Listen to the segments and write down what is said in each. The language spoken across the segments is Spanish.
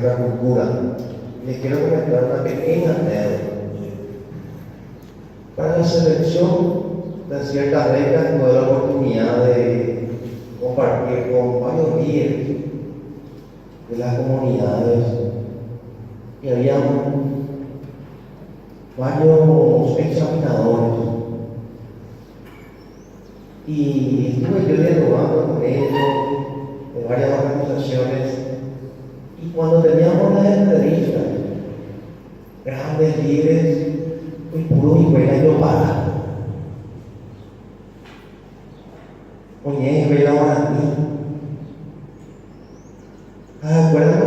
nuestra cultura. Les quiero comentar una pequeña anécdota. Para la selección de ciertas becas tuve la oportunidad de compartir con varios líderes de las comunidades y había varios examinadores y estuve yo dialogando con ellos de varias organizaciones y cuando teníamos las entrevistas grandes líderes y puro y buena yo para oye, ve ahora a mí acuérdate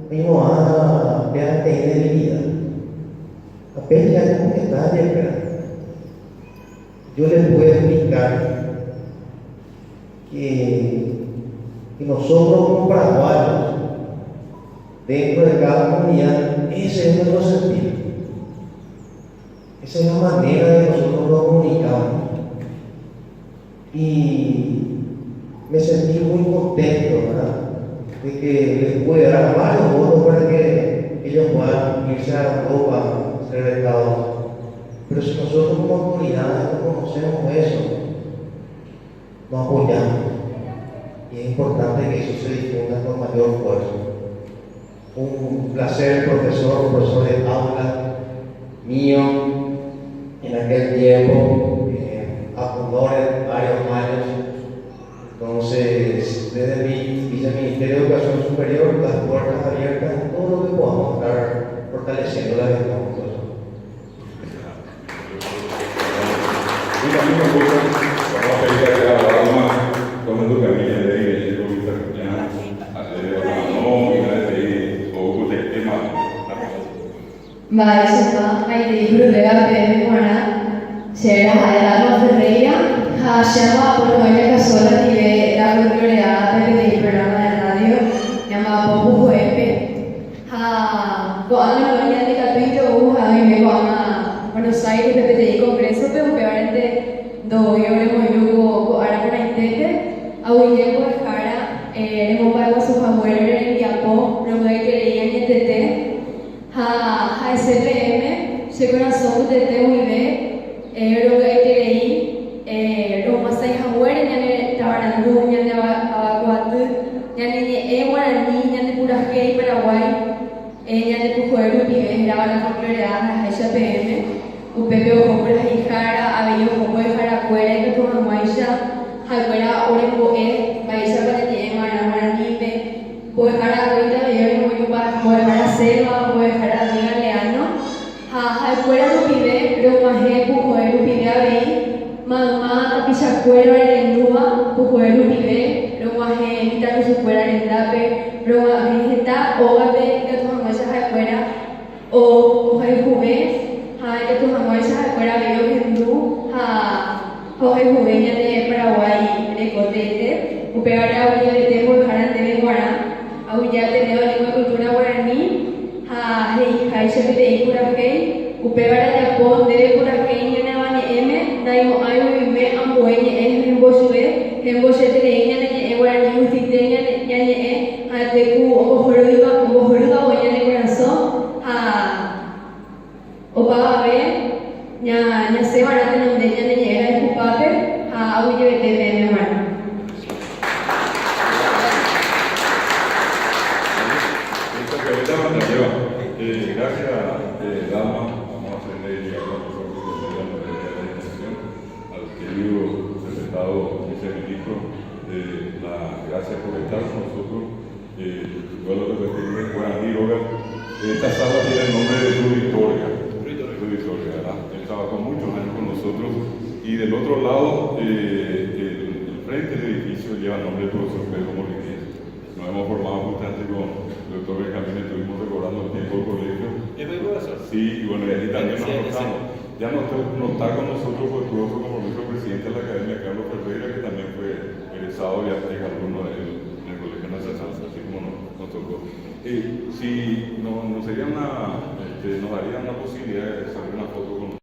mismo ya tener debilidad apenas ya como que está llegando yo les puedo explicar que nosotros como paraguayos dentro de cada comunidad ese es nuestro sentido, esa es la manera de nosotros nos comunicamos y me sentí muy contento, ¿verdad? De que les pude dar varios votos para que ellos puedan irse a Europa a ser becados. Pero si nosotros como autoridades no conocemos eso, no apoyamos. Y es importante que eso se difunda con mayor fuerza. Un placer, profesor de aula mío en aquel tiempo, fundadores varios años. Entonces, desde mi viceministerio de Educación Superior, las puertas abiertas en todo lo que podamos estar fortaleciendo la educación. Y también me gusta, vamos a pedir a cada alma, tomando camino de ahí, el gobierno Maisema, Maite Brudega, Pemona, Sera Hayala Ferreira, Hashama, Polonia Casola, Tive, la Gloria, del programa de radio, llamado Popu Juepe, Goana, Goya de Capito, Jaime, Goana, Buenos Aires, PPTI Congreso, pero peormente, do yo le voy a ahora para intente, a William Guajara, le voy a su favor, el Yapo, lo que quería en el a SPM, se corazón de TUIB, lo que queréis, lo más allá de ya ne tabarandú, ya ne abacuatu, ya ne guaraní, ya ne purajei Paraguay, ya ne pujueru, pibe, la bala folcloreada, a SPM, upepe ojo por la hijara, abello ojo por jaracuera, que tu mamuaisha, jacuera, orembo maisha para ti, guaraní, pues jaracuita, yo no voy para selva, pues jaracuita, leano, fuera lo pide, pero más pujueru pide a ver, mamá, pichacuero, arendúa, pujueru pide, pero más quita que se fuera arendape, pero más está, o a ver que tus amuesas afuera, o hay juve, que tus amuesas afuera, veo hindú, o hay juveña de Paraguay, de Cotete, upeara hoy de tempo, jaran de guará, aullar de lengua cultura guaraní, se pide Kurafei, Upebara Japón, debe Kurafei, Yanavani M, Naimo Ayu, Me, Amboene, Hembosue, Hembosete de Yan, Eguarani, Utiteña, Yane, Ateku, Ojoruga, o Yane Corazón, Opabe, Ya se van a tener de Yane, el Pupape, Auye de Memar. Gracias, Dama. Vamos a hacerle llegar a la persona que de la institución, al querido respetado viceministro, gracias por estar con nosotros. Vuelvo a repetirle, guaraní, Roga. Esta sala tiene el nombre de Rudy Victoria, ¿verdad? Él trabajó muchos años con nosotros y del otro lado, el frente del edificio lleva el nombre del profesor Pedro Molinés. Nos hemos formado justamente con el doctor Benjamín, estuvimos recordando el tiempo del colegio. Sí, y bueno, y ahí también nos notamos. Ya no está con nosotros porque tuvo otro compromiso el presidente de la Academia, Carlos Ferreira, que también fue egresado y es alumno en el Colegio Nacional, así como nos tocó. Si nos daría una posibilidad de sacar una foto con